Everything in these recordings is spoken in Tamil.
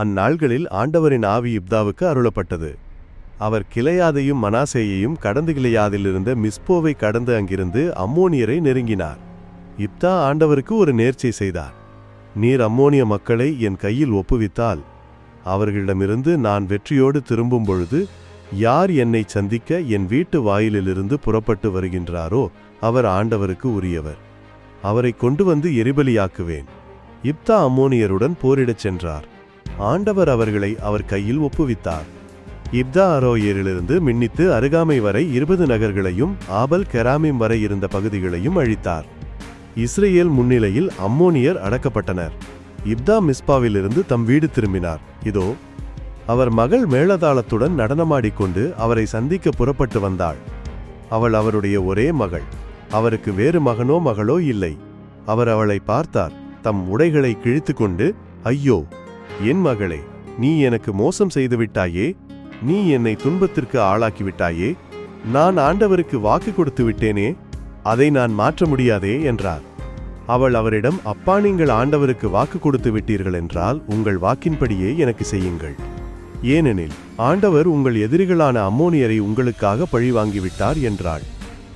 அந்நாள்களில் ஆண்டவரின் ஆவி இப்தாவுக்கு அருளப்பட்டது. அவர் கிளையாதையும் மனாசேயையும் கடந்து கிளையாதிலிருந்த மிஸ்போவை கடந்து அங்கிருந்து அம்மோனியரை நெருங்கினார். இப்தா ஆண்டவருக்கு ஒரு நேர்ச்சை செய்தார். நீர் அம்மோனிய மக்களை என் கையில் ஒப்புவித்தால் அவர்களிடமிருந்து நான் வெற்றியோடு திரும்பும் பொழுது யார் என்னை சந்திக்க என் வீட்டு வாயிலிலிருந்து புறப்பட்டு வருகின்றாரோ அவர் ஆண்டவருக்கு உரியவர். அவரை கொண்டு வந்து எரிபலியாக்குவேன். இப்தா அம்மோனியருடன் போரிடச் சென்றார். ஆண்டவர் அவர்களை அவர் கையில் ஒப்புவித்தார். இப்தா அரோயேரிலிருந்து மின்னித்து அருகாமை வரை 20 நகர்களையும் ஆபல் கெராமிம் வரை இருந்த பகுதிகளையும் அழித்தார். இஸ்ரேல் முன்னிலையில் அம்மோனியர் அடக்கப்பட்டனர். இப்தா மிஸ்பாவிலிருந்து தம் வீடு திரும்பினார். இதோ அவர் மகள் மேளதாளத்துடன் நடனமாடிக்கொண்டு அவரை சந்திக்க புறப்பட்டு வந்தாள். அவள் அவருடைய ஒரே மகள். அவருக்கு வேறு மகனோ மகளோ இல்லை. அவர் அவளை பார்த்தார். தம் உடைகளை கிழித்து கொண்டு, ஐயோ என் மகளே, நீ எனக்கு மோசம் செய்துவிட்டாயே, நீ என்னை துன்பத்திற்கு ஆளாக்கிவிட்டாயே, நான் ஆண்டவருக்கு வாக்கு கொடுத்து விட்டேனே, அதை நான் மாற்ற முடியாதே என்றார். அவள் அவரிடம், அப்பா, நீங்கள் ஆண்டவருக்கு வாக்கு கொடுத்து விட்டீர்கள் என்றால் உங்கள் வாக்கின்படியே எனக்கு செய்யுங்கள். ஏனெனில் ஆண்டவர் உங்கள் எதிரிகளான அம்மோனியரை உங்களுக்காக பழி வாங்கிவிட்டார் என்றாள்.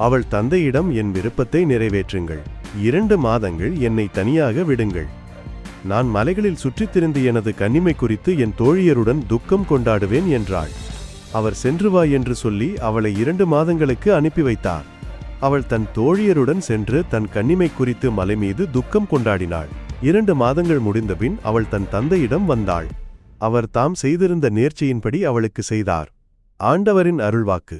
அவள் தந்தையிடம், என் விருப்பத்தை நிறைவேற்றுங்கள். 2 மாதங்கள் என்னை தனியாக விடுங்கள். நான் மலைகளில் சுற்றித் திரிந்து எனது கன்னிமை குறித்து என் தோழியருடன் துக்கம் கொண்டாடுவேன் என்றாள். அவர் சென்று வா என்று சொல்லி அவளை 2 மாதங்களுக்கு அனுப்பி வைத்தார். அவள் தன் தோழியருடன் சென்று தன் கன்னிமை குறித்து மலை மீது துக்கம் கொண்டாடினாள். 2 மாதங்கள் முடிந்தபின் அவள் தன் தந்தையிடம் வந்தாள். அவர் தாம் செய்திருந்த நேர்ச்சையின்படி அவளுக்கு செய்தார். ஆண்டவரின் அருள்வாக்கு.